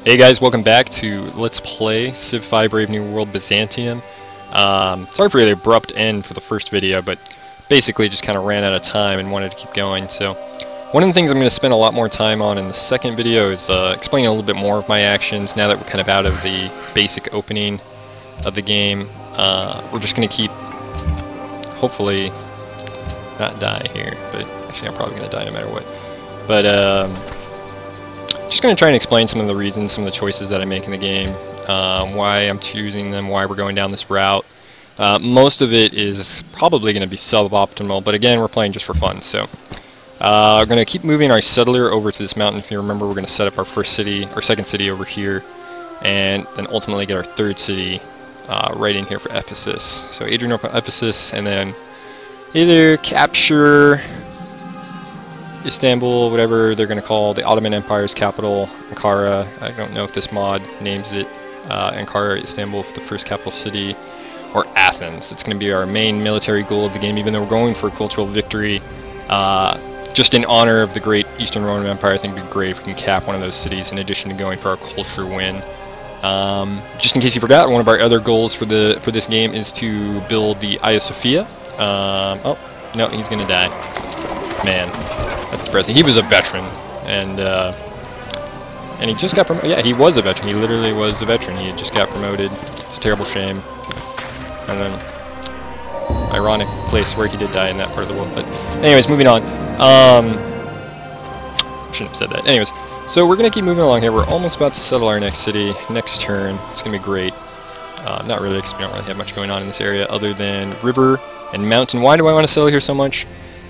Hey guys, welcome back to Let's Play Civ 5 Brave New World Byzantium. Sorry for the abrupt end for the first video, but basically just kind of ran out of time and wanted to keep going. So one of the things I'm going to spend a lot more time on in the second video is explaining a little bit more of my actions now that we're kind of out of the basic opening of the game. We're just going to keep, hopefully, not die here, but actually I'm probably going to die no matter what. But just going to try and explain some of the reasons, some of the choices that I make in the game, why I'm choosing them, why we're going down this route. Most of it is probably going to be suboptimal, but again, we're playing just for fun. So we're going to keep moving our settler over to this mountain. If you remember, we're going to set up our first city, or second city over here, and then ultimately get our third city right in here for Ephesus. So Adrianople, Ephesus, and then either capture Istanbul, whatever they're going to call the Ottoman Empire's capital, Ankara. I don't know if this mod names it Ankara, Istanbul for the first capital city, or Athens. It's going to be our main military goal of the game, even though we're going for a cultural victory. Just in honor of the great Eastern Roman Empire, I think it would be great if we can cap one of those cities in addition to going for our culture win. Just in case you forgot, one of our other goals for this game is to build the Hagia Sophia. Oh, no, he's going to die. Man. That's depressing. He was a veteran, and he just got promoted. Yeah, he was a veteran. He literally was a veteran. He had just got promoted. It's a terrible shame. And then, ironic place where he did die in that part of the world. But anyways, moving on. Shouldn't have said that. Anyways, so we're gonna keep moving along here. We're almost about to settle our next city. Next turn. It's gonna be great. Not really, because we don't really have much going on in this area other than river and mountain. Why do I want to settle here so much?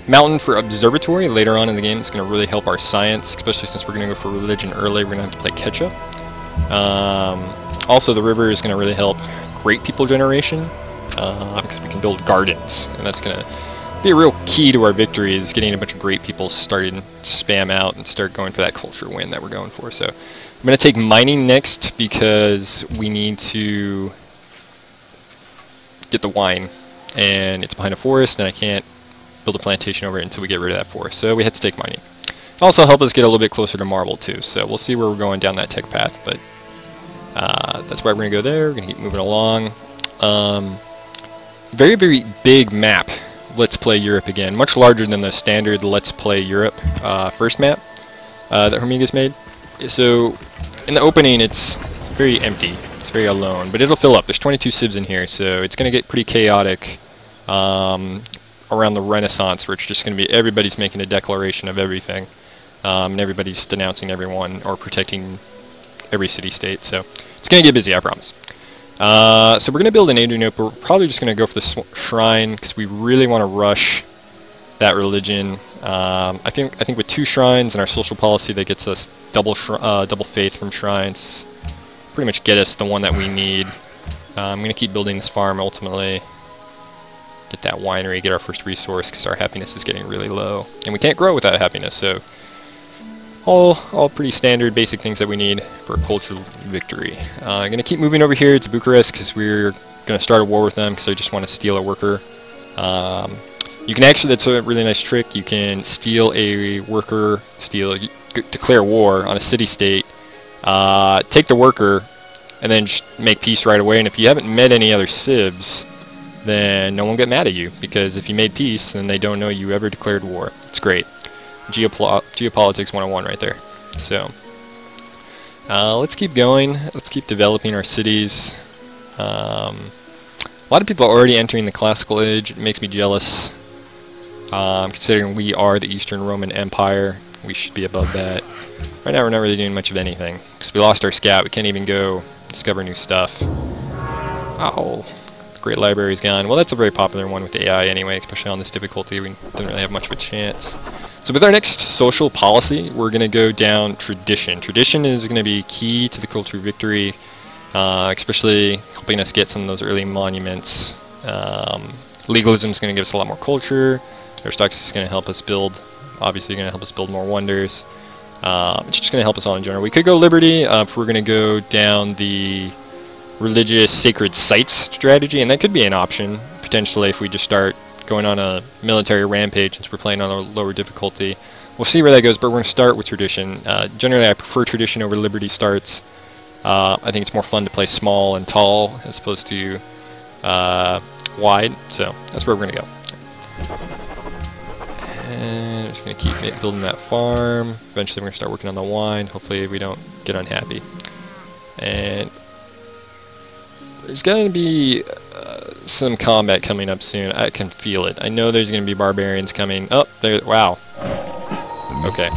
Mountain for observatory later on in the game is going to really help our science, especially since we're going to go for religion early. We're going to have to play catch up. Also, the river is going to really help great people generation, because we can build gardens, and that's going to be a real key to our victory, is getting a bunch of great people starting to spam out and start going for that culture win that we're going for. So I'm going to take mining next because we need to get the wine, and it's behind a forest, and I can't build a plantation over it until we get rid of that forest. So we had to take mining. Also help us get a little bit closer to marble too. So we'll see where we're going down that tech path, but that's why we're gonna go there. We're gonna keep moving along. Very, very big map. Let's Play Europe again. Much larger than the standard Let's Play Europe first map that Hormigas made. So in the opening, it's very empty. It's very alone, but it'll fill up. There's 22 civs in here, so it's gonna get pretty chaotic. Around the Renaissance, where it's just going to be everybody's making a declaration of everything, and everybody's denouncing everyone or protecting every city-state. So it's going to get busy, I promise. So we're going to build an Adrianople. We're probably just going to go for the shrine because we really want to rush that religion. I think with 2 shrines and our social policy that gets us double faith from shrines, pretty much get us the one that we need. I'm going to keep building this farm ultimately. Get that winery, get our first resource, because our happiness is getting really low, and we can't grow without happiness. So all pretty standard basic things that we need for a cultural victory. I'm gonna keep moving over here to Bucharest because we're gonna start a war with them, because I just want to steal a worker. You can actually, that's a really nice trick, you can steal a worker, declare war on a city-state, take the worker, and then just make peace right away. And if you haven't met any other civs, then no one will get mad at you, because if you made peace, then they don't know you ever declared war. It's great. Geopolitics 101 right there. So let's keep going. Let's keep developing our cities. A lot of people are already entering the classical age. It makes me jealous, considering we are the Eastern Roman Empire. We should be above that. Right now we're not really doing much of anything, because we lost our scout. We can't even go discover new stuff. Oh. Great library's gone. Well, that's a very popular one with AI anyway, especially on this difficulty. We don't really have much of a chance. So with our next social policy, we're going to go down tradition. Tradition is going to be key to the cultural victory, especially helping us get some of those early monuments. Legalism is going to give us a lot more culture. Aristocracy is going to help us build, obviously going to help us build more wonders. It's just going to help us all in general. We could go liberty if we're going to go down the religious sacred sites strategy, and that could be an option potentially if we just start going on a military rampage since we're playing on a lower difficulty. We'll see where that goes, but we're going to start with tradition. Generally, I prefer tradition over liberty starts. I think it's more fun to play small and tall as opposed to wide, so that's where we're going to go. And I'm just going to keep building that farm. Eventually we're going to start working on the wine. Hopefully we don't get unhappy. And there's going to be some combat coming up soon. I can feel it. I know there's going to be barbarians coming. Oh, there! Wow. Okay.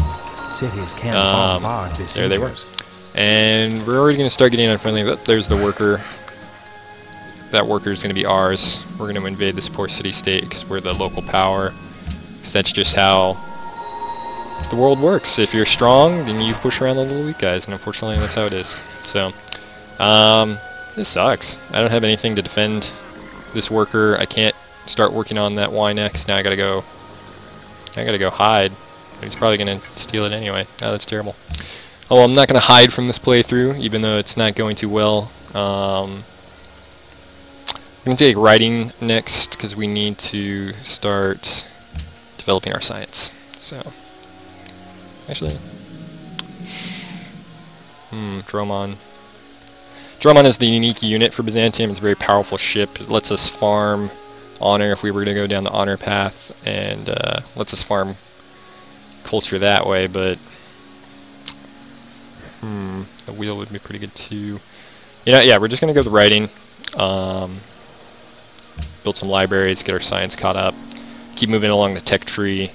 There they were. And we're already going to start getting unfriendly. Oh, there's the worker. That worker is going to be ours. We're going to invade this poor city-state because we're the local power. Because that's just how the world works. If you're strong, then you push around the little weak guys, and unfortunately that's how it is. So, this sucks. I don't have anything to defend this worker. I can't start working on that wine next. Now I gotta go hide. But he's probably gonna steal it anyway. Oh, that's terrible. Oh, well, I'm not gonna hide from this playthrough, even though it's not going too well. I'm gonna take writing next because we need to start developing our science. So, actually, Dromon. Dromon is the unique unit for Byzantium. It's a very powerful ship. It lets us farm honor if we were to go down the honor path, and lets us farm culture that way, but the wheel would be pretty good too. Yeah, we're just going to go with writing. Build some libraries, get our science caught up, keep moving along the tech tree,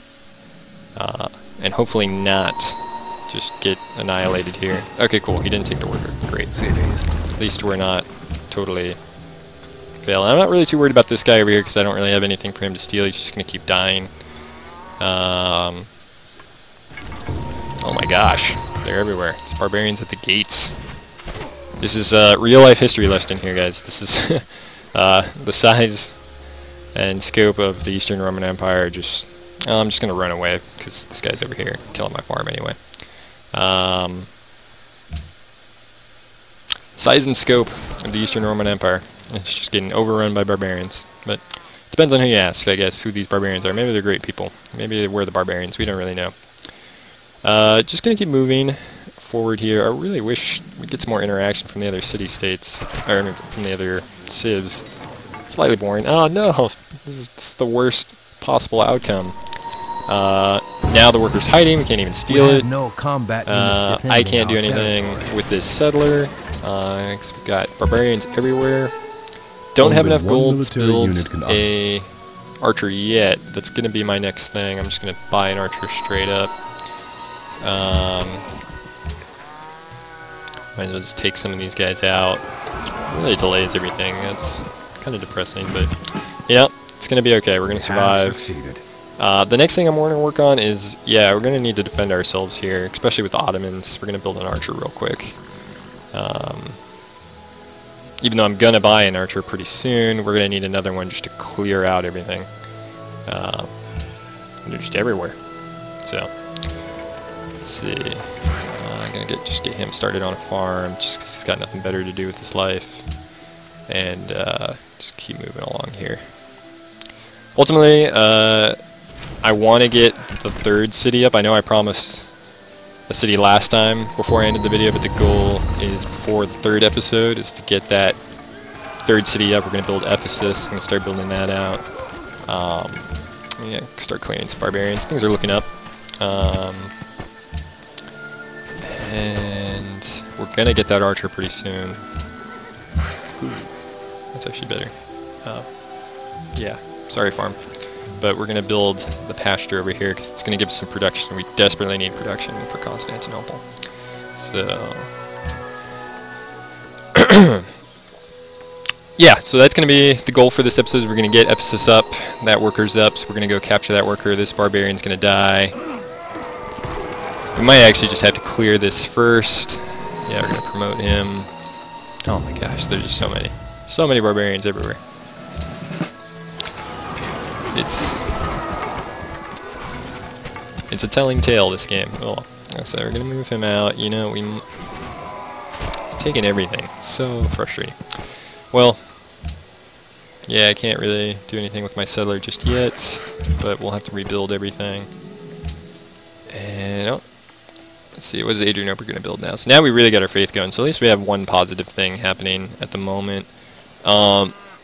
and hopefully not just get annihilated here. Okay, cool. He didn't take the worker. Great. At least we're not totally failing. I'm not really too worried about this guy over here because I don't really have anything for him to steal. He's just going to keep dying. Oh my gosh. They're everywhere. It's barbarians at the gates. This is a real-life history lesson here, guys. This is the size and scope of the Eastern Roman Empire. Just I'm just going to run away because this guy's over here killing my farm anyway. Size and scope of the Eastern Roman Empire. It's just getting overrun by barbarians. But it depends on who you ask, I guess, who these barbarians are. Maybe they're great people. Maybe we're the barbarians. We don't really know. Just going to keep moving forward here. I really wish we'd get some more interaction from the other city-states, or from the other civs. Slightly boring. Oh no! This is the worst possible outcome. Now the worker's hiding. We can't even steal it. No combat I can't do anything with this settler. Cause we've got barbarians everywhere. Don't have enough gold to build a archer yet. That's going to be my next thing. I'm just going to buy an archer straight up. Might as well just take some of these guys out. It really delays everything. That's kind of depressing, but yeah, it's going to be okay. We're going to survive. The next thing I'm going to work on is, we're going to need to defend ourselves here, especially with the Ottomans. We're going to build an archer real quick. Even though I'm going to buy an archer pretty soon, we're going to need another one just to clear out everything. They're just everywhere. So, let's see. I'm going to just get him started on a farm, just because he's got nothing better to do with his life. And just keep moving along here. Ultimately, I want to get the third city up. I know I promised a city last time before I ended the video, but the goal is before the third episode is to get that third city up. We're going to build Ephesus. I'm going to start building that out. Start clearing some barbarians. Things are looking up. And we're going to get that archer pretty soon. Ooh, that's actually better. Yeah, sorry farm. But we're going to build the pasture over here because it's going to give us some production. We desperately need production for Constantinople. So, yeah, so that's going to be the goal for this episode. We're going to get Ephesus up, that worker's up, so we're going to go capture that worker. This barbarian's going to die. We might actually just have to clear this first. Yeah, we're going to promote him. Oh my gosh, there's just so many. So many barbarians everywhere. It's a telling tale, this game. Oh, so we're gonna move him out. You know, it's taking everything. So frustrating. Well, yeah, I can't really do anything with my settler just yet, but we'll have to rebuild everything. And let's see, what is Adrianople going to build now? So now we really got our faith going, so at least we have one positive thing happening at the moment.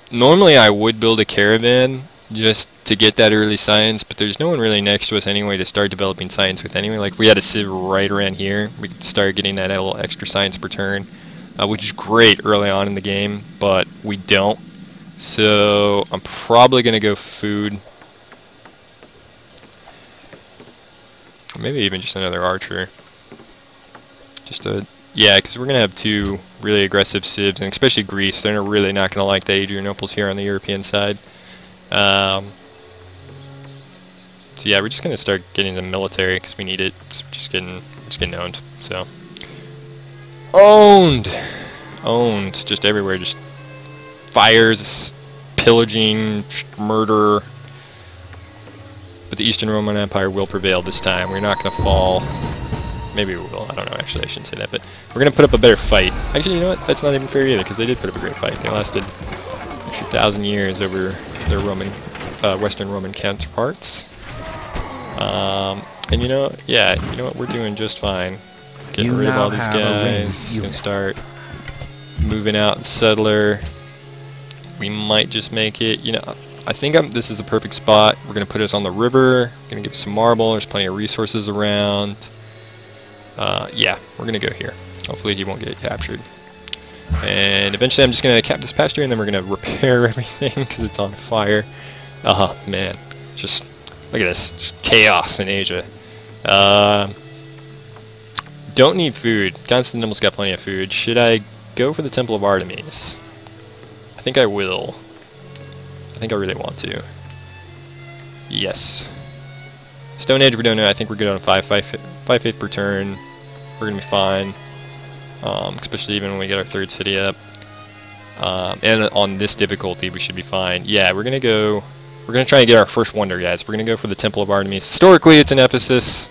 Normally I would build a caravan just to get that early science, but there's no one really next to us anyway to start developing science with anyway. Like if we had a civ right around here, we could start getting that little extra science per turn, which is great early on in the game, but we don't. So I'm probably going to go food. Or maybe even just another archer. Yeah, because we're going to have two really aggressive civs, and especially Greece. They're really not going to like the Adrianoples here on the European side. So yeah, we're just going to start getting the military because we need it. So we're just getting owned. So owned, just everywhere. Just fires, pillaging, murder. But the Eastern Roman Empire will prevail this time. We're not going to fall. Maybe we will. I don't know. Actually, I shouldn't say that. But we're going to put up a better fight. Actually, you know what? That's not even fair either, because they did put up a great fight. They lasted actually 1,000 years over their Western Roman counterparts. And you know, yeah, you know what? We're doing just fine. Getting rid of all these guys. Gonna start moving out the settler. We might just make it. You know, I think this is the perfect spot. We're gonna put us on the river. Gonna give us some marble. There's plenty of resources around. Yeah, we're gonna go here. Hopefully he won't get captured. And eventually I'm just gonna cap this pasture, and then we're gonna repair everything because it's on fire. Oh man, just look at this, just chaos in Asia. Don't need food. Constantinople's got plenty of food. Should I go for the Temple of Artemis? I think I will. I think I really want to. Yes. Stone Age, we don't know. I think we're good on 5 faith per turn. We're gonna be fine. Especially even when we get our third city up. And on this difficulty, we should be fine. Yeah, we're gonna try and get our first wonder, guys. We're gonna go for the Temple of Artemis. Historically, it's in Ephesus.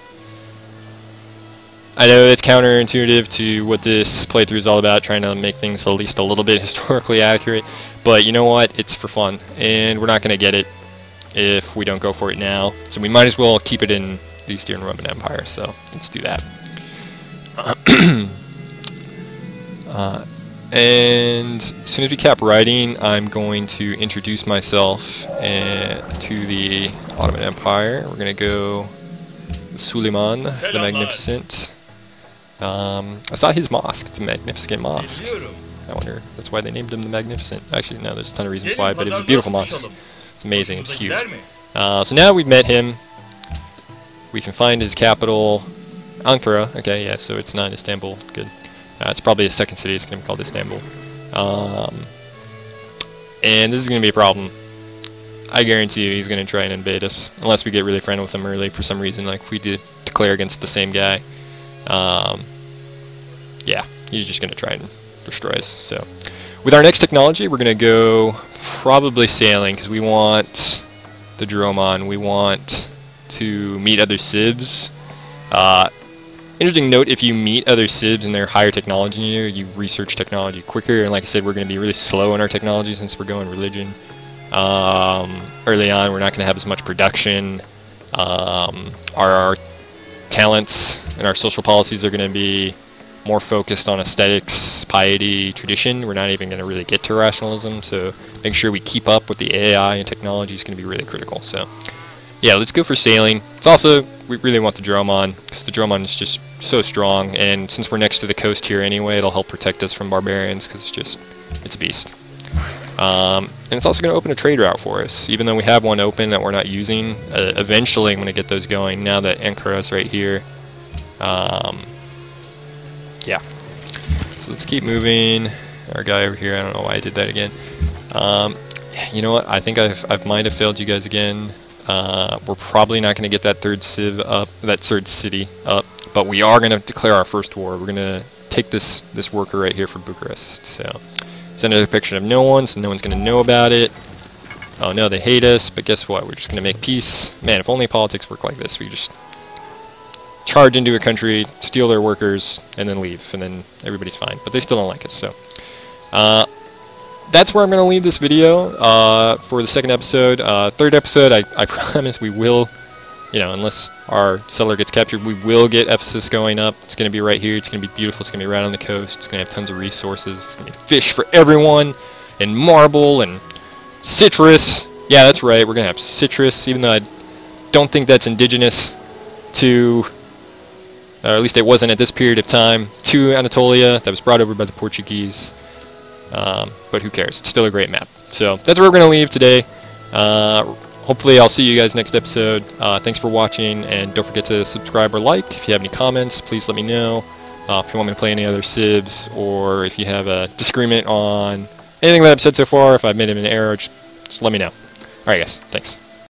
I know it's counterintuitive to what this playthrough is all about, trying to make things at least a little bit historically accurate. But you know what? It's for fun, and we're not gonna get it if we don't go for it now. So we might as well keep it in the Eastern Roman Empire. So let's do that. And as soon as we cap writing, I'm going to introduce myself to the Ottoman Empire. We're going to go Suleiman the Magnificent. I saw his mosque. It's a magnificent mosque. I wonder, that's why they named him the Magnificent. Actually, no, there's a ton of reasons why, but it was a beautiful mosque. It's amazing. It's huge. So now we've met him. We can find his capital, Ankara. Okay, yeah, so it's not Istanbul. Good. It's probably a second city. It's going to be called Istanbul. And this is going to be a problem. I guarantee you he's going to try and invade us. Unless we get really friendly with him early for some reason, like we did declare against the same guy. Yeah, he's just going to try and destroy us. So, with our next technology, we're going to go probably sailing, because we want the Dromon. We want to meet other civs. Interesting note, if you meet other civs and they're higher technology than you, you research technology quicker, and like I said, we're going to be really slow in our technology since we're going religion. Early on, we're not going to have as much production. Our talents and our social policies are going to be more focused on aesthetics, piety, tradition. We're not even going to really get to rationalism, so making sure we keep up with the AI and technology is going to be really critical. So yeah, let's go for sailing. It's also, we really want the Dromon, because the Dromon is just so strong, and since we're next to the coast here anyway, it'll help protect us from barbarians, because it's a beast. And it's also going to open a trade route for us, even though we have one open that we're not using. Eventually I'm going to get those going, now that Ankara's right here. Yeah. So let's keep moving. Our guy over here, I don't know why I did that again. You know what, I think I might have failed you guys again. We're probably not going to get that third city up, but we are going to declare our first war. We're going to take this worker right here for Bucharest. So it's another picture of no one, so no one's going to know about it. Oh no, they hate us, but guess what? We're just going to make peace. Man, if only politics worked like this. We just charge into a country, steal their workers, and then leave, and then everybody's fine. But they still don't like us, so that's where I'm going to leave this video for the second episode. Third episode, I promise we will you know, unless our settler gets captured, we will get Ephesus going up. It's going to be right here. It's going to be beautiful. It's going to be right on the coast. It's going to have tons of resources. It's going to be fish for everyone, and marble, and citrus. Yeah, that's right. We're going to have citrus, even though I don't think that's indigenous to, or at least it wasn't at this period of time, to Anatolia. That was brought over by the Portuguese. But who cares? It's still a great map. So that's where we're going to leave today. Hopefully I'll see you guys next episode. Thanks for watching, and don't forget to subscribe or like. If you have any comments, please let me know. If you want me to play any other civs, or if you have a disagreement on anything that I've said so far, if I've made an error, just let me know. Alright guys, thanks.